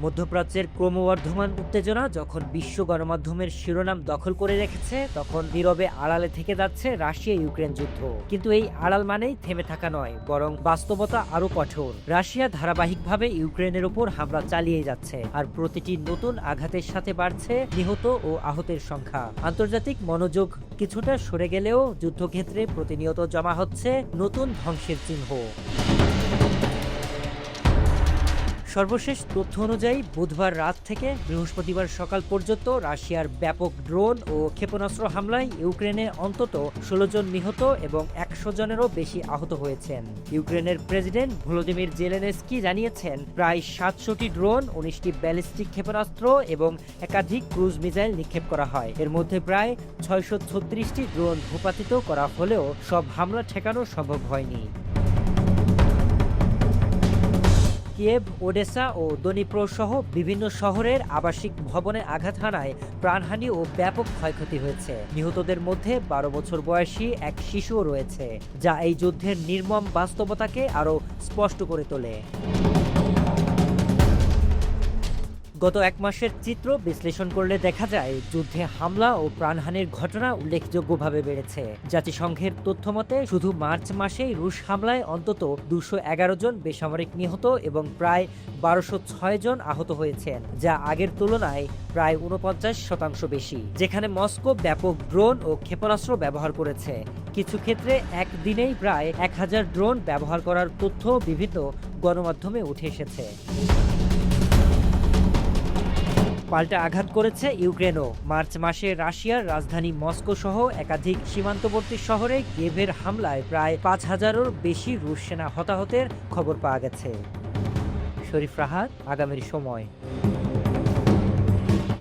মধ্যপ্রাচ্যের ক্রমবর্ধমান উত্তেজনা যখন বিশ্ব গণমাধ্যমের শিরোনাম দখল করে রেখেছে, তখন নীরবে আড়ালে থেকে যাচ্ছে রাশিয়া ইউক্রেন যুদ্ধ। কিন্তু এই আড়াল মানেই থেমে থাকা নয়, বরং বাস্তবতা আরও কঠোর। রাশিয়া ধারাবাহিকভাবে ইউক্রেনের ওপর হামলা চালিয়ে যাচ্ছে, আর প্রতিটি নতুন আঘাতের সাথে বাড়ছে নিহত ও আহতের সংখ্যা। আন্তর্জাতিক মনোযোগ কিছুটা সরে গেলেও যুদ্ধক্ষেত্রে প্রতিনিয়ত জমা হচ্ছে নতুন ধ্বংসের চিহ্ন। সর্বশেষ তথ্য অনুযায়ী বুধবার রাত থেকে বৃহস্পতিবার সকাল পর্যন্ত রাশিয়ার ব্যাপক ড্রোন ও ক্ষেপণাস্ত্র হামলায় ইউক্রেনে অন্তত ১৬ জন নিহত এবং ১০০ জনেরও বেশি আহত হয়েছেন। ইউক্রেনের প্রেসিডেন্ট ভলোদিমির জেলেনস্কি জানিয়েছেন, প্রায় ৭০০টি ড্রোন, ১৯টি ব্যালিস্টিক ক্ষেপণাস্ত্র এবং একাধিক ক্রুজ মিসাইল নিক্ষেপ করা হয়। এর মধ্যে প্রায় ৬৩৬টি ড্রোন ভূপাতিত করা হলেও সব হামলা ঠেকানো সম্ভব হয়নি। কিয়েভ, ওডেসা ও দনিপ্রো সহ বিভিন্ন শহরের আবাসিক ভবনে আঘাত হানায় প্রাণহানি ও ব্যাপক ক্ষয়ক্ষতি হয়েছে। নিহতদের মধ্যে ১২ বছর বয়সী এক শিশুও রয়েছে, যা এই যুদ্ধের নির্মম বাস্তবতাকে আরও স্পষ্ট করে তোলে। গত এক মাসের চিত্র বিশ্লেষণ করলে দেখা যায়, যুদ্ধে হামলা ও প্রাণহানির ঘটনা উল্লেখযোগ্যভাবে বেড়েছে। জাতিসংঘের তথ্যমতে শুধু মার্চ মাসেই রুশ হামলায় অন্তত ২১১ জন বেসামরিক নিহত এবং প্রায় ১২০৬ জন আহত হয়েছেন, যা আগের তুলনায় প্রায় ৪৯% বেশি। যেখানে মস্কো ব্যাপক ড্রোন ও ক্ষেপণাস্ত্র ব্যবহার করেছে, কিছু ক্ষেত্রে একদিনেই প্রায় ১০০০ ড্রোন ব্যবহার করার তথ্য বিভিন্ন গণমাধ্যমে উঠে এসেছে। পাল্টা আঘাত করেছে ইউক্রেনও। মার্চ মাসে রাশিয়ার রাজধানী মস্কো সহ একাধিক সীমান্তবর্তী শহরে কিয়েভের হামলায় প্রায় ৫,০০০-এরও বেশি রুশ সেনা হতাহতের খবর পাওয়া গেছে। শরীফ রাহাত, আগামীর সময়।